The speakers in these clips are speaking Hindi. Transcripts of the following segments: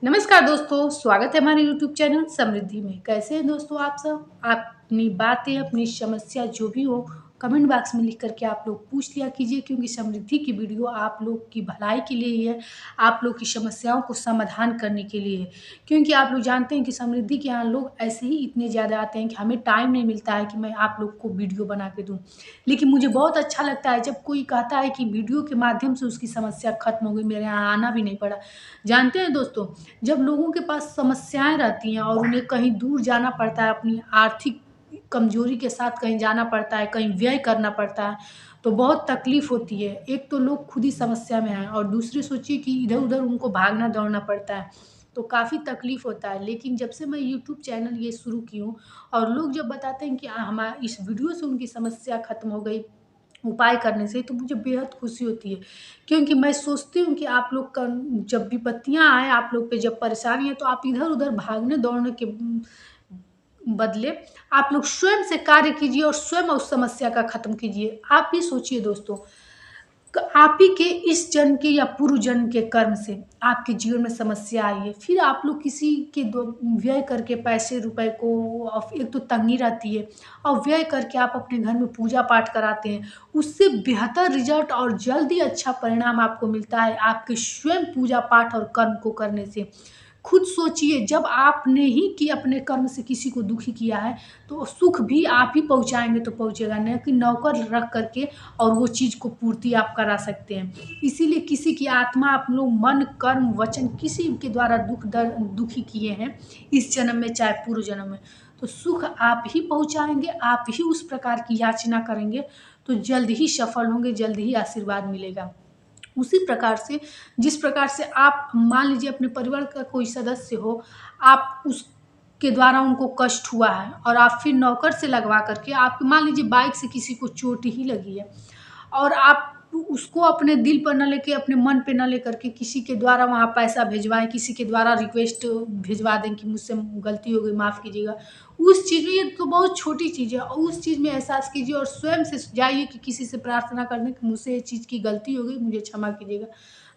नमस्कार दोस्तों, स्वागत है हमारे यूट्यूब चैनल समृद्धि में। कैसे हैं दोस्तों आप सब? आप अपनी बातें, अपनी समस्या जो भी हो, कमेंट बॉक्स में लिख कर के आप लोग पूछ लिया कीजिए क्योंकि समृद्धि की वीडियो आप लोग की भलाई के लिए ही है, आप लोग की समस्याओं को समाधान करने के लिए है। क्योंकि आप लोग जानते हैं कि समृद्धि के यहाँ लोग ऐसे ही इतने ज़्यादा आते हैं कि हमें टाइम नहीं मिलता है कि मैं आप लोग को वीडियो बना के दूँ। लेकिन मुझे बहुत अच्छा लगता है जब कोई कहता है कि वीडियो के माध्यम से उसकी समस्या खत्म हो गई, मेरे यहाँ आना भी नहीं पड़ा। जानते हैं दोस्तों, जब लोगों के पास समस्याएँ रहती हैं और उन्हें कहीं दूर जाना पड़ता है, अपनी आर्थिक कमज़ोरी के साथ कहीं जाना पड़ता है, कहीं व्यय करना पड़ता है, तो बहुत तकलीफ़ होती है। एक तो लोग खुद ही समस्या में हैं और दूसरे सोचिए कि इधर-उधर उनको भागना-दौड़ना पड़ता है, तो काफ़ी तकलीफ़ होता है। लेकिन जब से मैं यूट्यूब चैनल ये शुरू की हूँ और लोग जब बताते हैं कि हमा इस वीडियो से उनकी समस्या खत्म हो गई, उपाय करने से, तो मुझे बेहद खुशी होती है। क्योंकि मैं सोचती हूँ कि आप लोग का जब विपत्तियाँ आएँ, आप लोग पे जब परेशानी है, तो आप इधर-उधर भागने-दौड़ने के बदले आप लोग स्वयं से कार्य कीजिए और स्वयं उस समस्या का खत्म कीजिए। आप ही सोचिए दोस्तों, आप ही के इस जन्म के या पूर्व जन्म के कर्म से आपके जीवन में समस्या आई है, फिर आप लोग किसी के दो व्यय करके पैसे रुपए को, और एक तो तंगी रहती है और व्यय करके आप अपने घर में पूजा पाठ कराते हैं, उससे बेहतर रिजल्ट और जल्दी अच्छा परिणाम आपको मिलता है आपके स्वयं पूजा पाठ और कर्म को करने से। खुद सोचिए, जब आपने ही कि अपने कर्म से किसी को दुखी किया है, तो सुख भी आप ही पहुँचाएँगे तो पहुँचेगा, ना कि नौकर रख कर के और वो चीज़ को पूर्ति आप करा सकते हैं। इसीलिए किसी की आत्मा आप लोग मन, कर्म, वचन किसी के द्वारा दुखी किए हैं, इस जन्म में चाहे पूर्व जन्म में, तो सुख आप ही पहुँचाएँगे, आप ही उस प्रकार की याचना करेंगे, तो जल्द ही सफल होंगे, जल्द ही आशीर्वाद मिलेगा। उसी प्रकार से, जिस प्रकार से आप मान लीजिए अपने परिवार का कोई सदस्य हो, आप उसके द्वारा उनको कष्ट हुआ है और आप फिर नौकर से लगवा करके, आप मान लीजिए बाइक से किसी को चोट ही लगी है और आप उसको अपने दिल पर ना लेके, अपने मन पे ना लेकर के किसी के द्वारा वहाँ पैसा भिजवाएँ, किसी के द्वारा रिक्वेस्ट भिजवा दें कि मुझसे गलती हो गई, माफ़ कीजिएगा। उस चीज़ में, ये तो बहुत छोटी चीज़ है, और उस चीज़ में एहसास कीजिए और स्वयं से जाइए कि किसी से प्रार्थना कर दें कि मुझसे ये चीज़ की गलती हो गई, मुझे क्षमा कीजिएगा।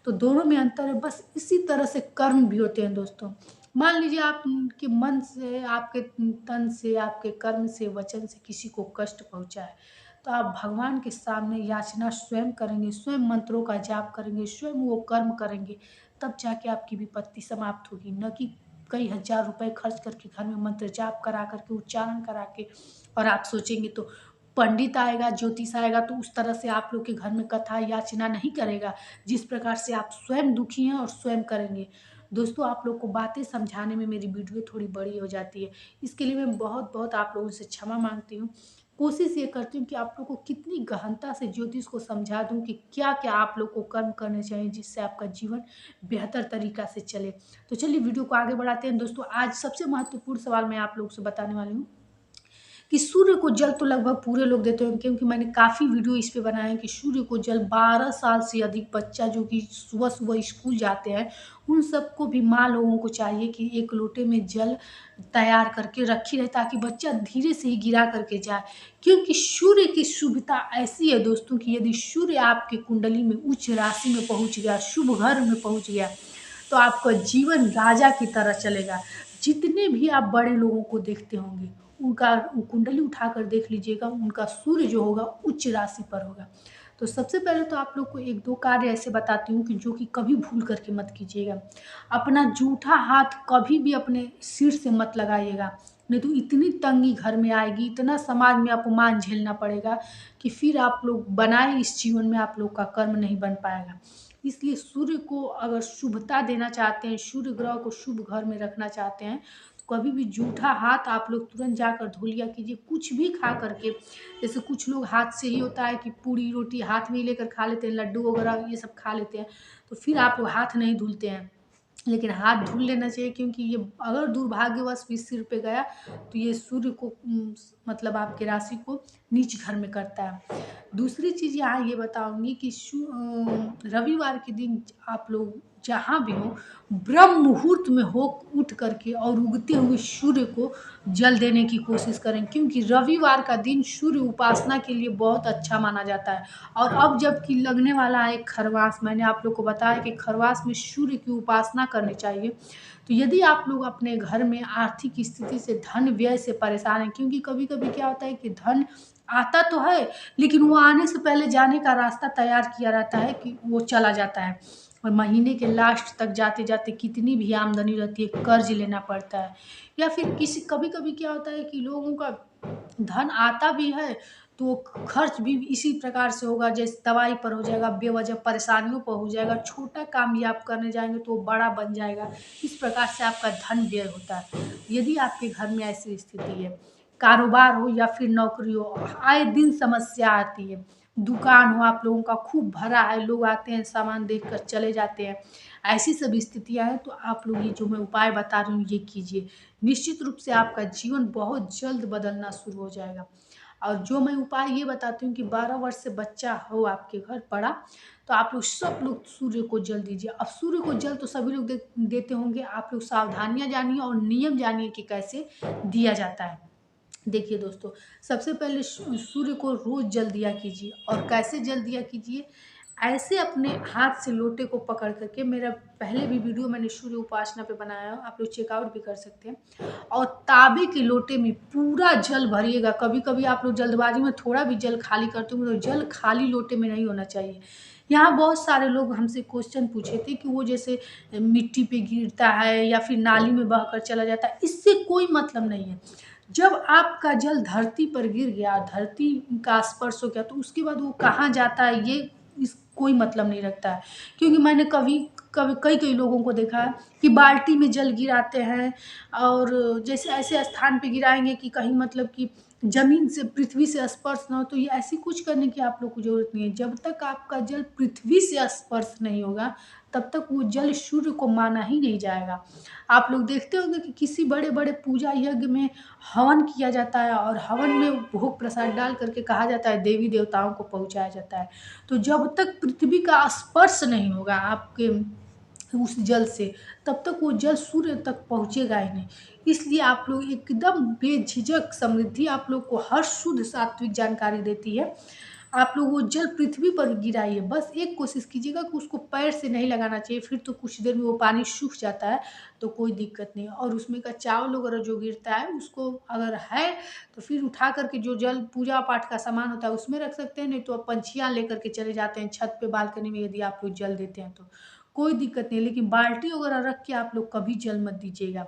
तो दोनों में अंतर है, बस इसी तरह से कर्म भी होते हैं दोस्तों। मान लीजिए आपके मन से, आपके तन से, आपके कर्म से, वचन से किसी को कष्ट पहुँचा है, तो आप भगवान के सामने याचना स्वयं करेंगे, स्वयं मंत्रों का जाप करेंगे, स्वयं वो कर्म करेंगे, तब जाके आपकी विपत्ति समाप्त होगी। न कि कई हज़ार रुपए खर्च करके घर में मंत्र जाप करा करके, उच्चारण करा के, और आप सोचेंगे तो पंडित आएगा, ज्योतिष आएगा तो उस तरह से आप लोग के घर में कथा याचना नहीं करेगा, जिस प्रकार से आप स्वयं दुखी हैं और स्वयं करेंगे। दोस्तों, आप लोग को बातें समझाने में मेरी वीडियो थोड़ी बड़ी हो जाती है, इसके लिए मैं बहुत-बहुत आप लोगों से क्षमा माँगती हूँ। कोशिश ये करती हूँ कि आप लोग को कितनी गहनता से ज्योतिष को समझा दूँ कि क्या-क्या आप लोग को कर्म करने चाहिए जिससे आपका जीवन बेहतर तरीका से चले। तो चलिए वीडियो को आगे बढ़ाते हैं दोस्तों। आज सबसे महत्वपूर्ण सवाल मैं आप लोगों से बताने वाली हूँ कि सूर्य को जल तो लगभग पूरे लोग देते होंगे, क्योंकि मैंने काफ़ी वीडियो इस पे बनाए हैं कि सूर्य को जल 12 साल से अधिक बच्चा जो कि सुबह-सुबह स्कूल जाते हैं, उन सबको भी माँ लोगों को चाहिए कि एक लोटे में जल तैयार करके रखी रहे ताकि बच्चा धीरे से ही गिरा करके जाए। क्योंकि सूर्य की शुभता ऐसी है दोस्तों कि यदि सूर्य आपके कुंडली में उच्च राशि में पहुँच गया, शुभ घर में पहुँच गया, तो आपका जीवन राजा की तरह चलेगा। जितने भी आप बड़े लोगों को देखते होंगे, उनका कुंडली उठाकर देख लीजिएगा, उनका सूर्य जो होगा उच्च राशि पर होगा। तो सबसे पहले तो आप लोग को 1-2 कार्य ऐसे बताती हूँ कि जो कि कभी भूल करके मत कीजिएगा। अपना जूठा हाथ कभी भी अपने सिर से मत लगाइएगा, नहीं तो इतनी तंगी घर में आएगी, इतना समाज में अपमान झेलना पड़ेगा कि फिर आप लोग बनाए इस जीवन में आप लोग का कर्म नहीं बन पाएगा। इसलिए सूर्य को अगर शुभता देना चाहते हैं, सूर्य ग्रह को शुभ घर में रखना चाहते हैं, तो कभी भी जूठा हाथ आप लोग तुरंत जाकर धो लिया कीजिए, कुछ भी खा करके। जैसे कुछ लोग हाथ से ही होता है कि पूड़ी रोटी हाथ में ही लेकर खा लेते हैं, लड्डू वगैरह ये सब खा लेते हैं, तो फिर आप लोग हाथ नहीं धुलते हैं। लेकिन हाथ धुल लेना चाहिए, क्योंकि ये अगर दुर्भाग्यवश भी सिर पे गया, तो ये सूर्य को मतलब आपके राशि को नीच घर में करता है। दूसरी चीज़ यहाँ ये बताऊँगी कि रविवार के दिन आप लोग जहाँ भी हो, ब्रह्म मुहूर्त में हो उठ करके और उगते हुए सूर्य को जल देने की कोशिश करें, क्योंकि रविवार का दिन सूर्य उपासना के लिए बहुत अच्छा माना जाता है। और अब जबकि लगने वाला है खरवास, मैंने आप लोग को बताया कि खरवास में सूर्य की उपासना करनी चाहिए। तो यदि आप लोग अपने घर में आर्थिक स्थिति से धन व्यय से परेशान हैं, क्योंकि कभी-कभी क्या होता है कि धन आता तो है, लेकिन वो आने से पहले जाने का रास्ता तैयार किया रहता है कि वो चला जाता है, और महीने के लास्ट तक जाते-जाते कितनी भी आमदनी रहती है, कर्ज लेना पड़ता है। या फिर किसी कभी-कभी क्या होता है कि लोगों का धन आता भी है, तो वो खर्च भी इसी प्रकार से होगा, जैसे दवाई पर हो जाएगा, बेवजह परेशानियों पर हो जाएगा, छोटा काम भी आप करने जाएँगे तो वो बड़ा बन जाएगा। इस प्रकार से आपका धन व्यय होता है। यदि आपके घर में ऐसी स्थिति है, कारोबार हो या फिर नौकरी हो, आए दिन समस्या आती है। दुकान हो आप लोगों का खूब भरा है, लोग आते हैं सामान देखकर चले जाते हैं। ऐसी सब स्थितियाँ हैं, तो आप लोग ये जो मैं उपाय बता रही हूँ ये कीजिए। निश्चित रूप से आपका जीवन बहुत जल्द बदलना शुरू हो जाएगा। और जो मैं उपाय ये बताती हूँ कि 12 वर्ष से बच्चा हो आपके घर बड़ा, तो आप लोग सब लोग सूर्य को जल दीजिए। अब सूर्य को जल तो सभी लोग देते होंगे, आप लोग सावधानियाँ जानिए और नियम जानिए कि कैसे दिया जाता है। देखिए दोस्तों, सबसे पहले सूर्य को रोज जल दिया कीजिए। और कैसे जल दिया कीजिए, ऐसे अपने हाथ से लोटे को पकड़ करके, मेरा पहले भी वीडियो मैंने सूर्य उपासना पे बनाया है, आप लोग चेकआउट भी कर सकते हैं। और तांबे के लोटे में पूरा जल भरिएगा। कभी कभी आप लोग जल्दबाजी में थोड़ा भी जल खाली करते होंगे, तो जल खाली लोटे में नहीं होना चाहिए। यहाँ बहुत सारे लोग हमसे क्वेश्चन पूछे थे कि वो जैसे मिट्टी पे गिरता है या फिर नाली में बहकर चला जाता है, इससे कोई मतलब नहीं है। जब आपका जल धरती पर गिर गया, धरती का स्पर्श हो गया, तो उसके बाद वो कहाँ जाता है ये इस कोई मतलब नहीं रखता है। क्योंकि मैंने कभी कभी कई कई लोगों को देखा है कि बाल्टी में जल गिराते हैं, और जैसे ऐसे स्थान पे गिराएंगे कि कहीं मतलब कि जमीन से, पृथ्वी से स्पर्श ना हो, तो ये ऐसी कुछ करने की आप लोग को जरूरत नहीं है। जब तक आपका जल पृथ्वी से स्पर्श नहीं होगा, तब तक वो जल सूर्य को माना ही नहीं जाएगा। आप लोग देखते होंगे कि किसी बड़े बड़े पूजा यज्ञ में हवन किया जाता है, और हवन में भोग प्रसाद डाल करके कहा जाता है देवी देवताओं को पहुंचाया जाता है। तो जब तक पृथ्वी का स्पर्श नहीं होगा आपके उस जल से, तब तक वो जल सूर्य तक पहुंचेगा ही नहीं। इसलिए आप लोग एकदम बेझिझक, समृद्धि आप लोग को हर शुद्ध सात्विक जानकारी देती है। आप लोग वो जल पृथ्वी पर गिराइए। बस एक कोशिश कीजिएगा कि उसको पैर से नहीं लगाना चाहिए, फिर तो कुछ देर में वो पानी सूख जाता है, तो कोई दिक्कत नहीं है। और उसमें का चावल वगैरह जो गिरता है, उसको अगर है तो फिर उठा करके जो जल पूजा पाठ का सामान होता है उसमें रख सकते हैं, नहीं तो आप पंछियाँ लेकर के चले जाते हैं छत पे, बालकनी में, यदि आप लोग जल देते हैं तो कोई दिक्कत नहीं है। लेकिन बाल्टी वगैरह रख के आप लोग कभी जल मत दीजिएगा।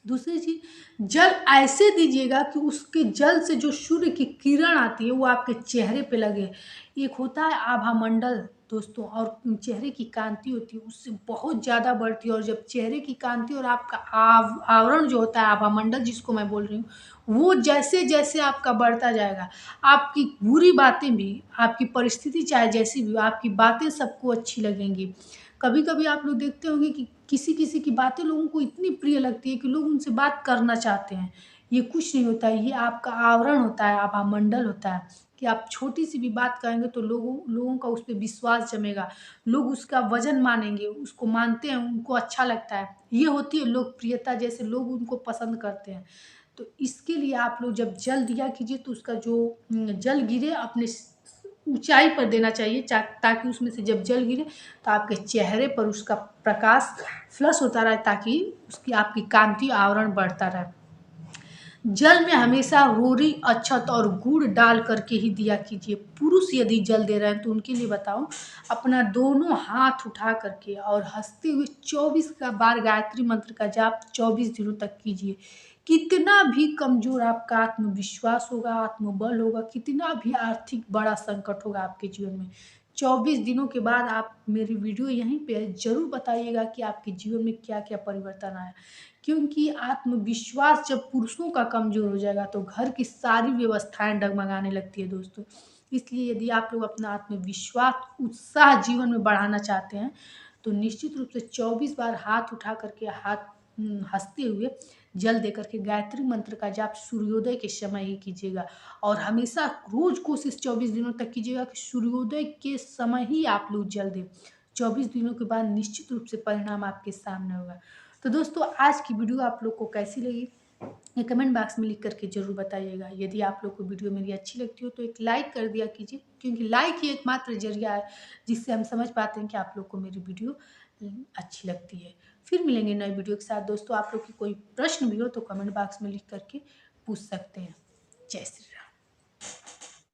दूसरी चीज, जल ऐसे दीजिएगा कि उसके जल से जो सूर्य की किरण आती है वो आपके चेहरे पे लगे। एक होता है आभा मंडल दोस्तों, और चेहरे की कांति होती है उससे बहुत ज़्यादा बढ़ती है। और जब चेहरे की कांति और आपका आवरण जो होता है आभा मंडल जिसको मैं बोल रही हूँ, वो जैसे जैसे आपका बढ़ता जाएगा, आपकी बुरी बातें भी, आपकी परिस्थिति चाहे जैसी भी हो, आपकी बातें सबको अच्छी लगेंगी। कभी कभी आप लोग देखते होंगे कि किसी किसी की बातें लोगों को इतनी प्रिय लगती है कि लोग उनसे बात करना चाहते हैं। ये कुछ नहीं होता है, ये आपका आवरण होता है, आभा मंडल होता है, कि आप छोटी सी भी बात करेंगे तो लोगों लोगों का उस पर विश्वास जमेगा। लोग उसका वजन मानेंगे, उसको मानते हैं, उनको अच्छा लगता है। ये होती है लोकप्रियता, जैसे लोग उनको पसंद करते हैं। तो इसके लिए आप लोग जब जल दिया कीजिए, तो उसका जो जल गिरे अपने ऊंचाई पर देना चाहिए, ताकि उसमें से जब जल गिरे तो आपके चेहरे पर उसका प्रकाश फ्लश होता रहे, ताकि उसकी आपकी कांति आवरण बढ़ता रहे। जल में हमेशा रोरी, अक्षत और गुड़ डाल करके ही दिया कीजिए। पुरुष यदि जल दे रहे हैं तो उनके लिए बताऊं, अपना दोनों हाथ उठा करके और हंसते हुए 24 का बार गायत्री मंत्र का जाप 24 दिनों तक कीजिए। कितना भी कमजोर आपका आत्मविश्वास होगा, आत्मबल होगा, कितना भी आर्थिक बड़ा संकट होगा आपके जीवन में, 24 दिनों के बाद आप मेरी वीडियो यहीं पे जरूर बताइएगा कि आपके जीवन में क्या क्या परिवर्तन आया। क्योंकि आत्मविश्वास जब पुरुषों का कमजोर हो जाएगा, तो घर की सारी व्यवस्थाएं डगमगाने लगती है दोस्तों। इसलिए यदि आप लोग अपना आत्मविश्वास, उत्साह जीवन में बढ़ाना चाहते हैं, तो निश्चित रूप से 24 बार हाथ उठा करके हाथ हँसते हुए जल दे कर के गायत्री मंत्र का जाप सूर्योदय के समय ही कीजिएगा और हमेशा रोज़ कोशिश 24 दिनों तक कीजिएगा कि सूर्योदय के समय ही आप लोग जल दें। 24 दिनों के बाद निश्चित रूप से परिणाम आपके सामने होगा। तो दोस्तों आज की वीडियो आप लोग को कैसी लगी? ये कमेंट बॉक्स में लिख करके ज़रूर बताइएगा। यदि आप लोग को वीडियो मेरी अच्छी लगती हो तो एक लाइक कर दिया कीजिए, क्योंकि लाइक ही एकमात्र ज़रिया है जिससे हम समझ पाते हैं कि आप लोग को मेरी वीडियो अच्छी लगती है। फिर मिलेंगे नए वीडियो के साथ। दोस्तों आप लोग की कोई प्रश्न भी हो तो कमेंट बॉक्स में लिख करके पूछ सकते हैं। जय श्री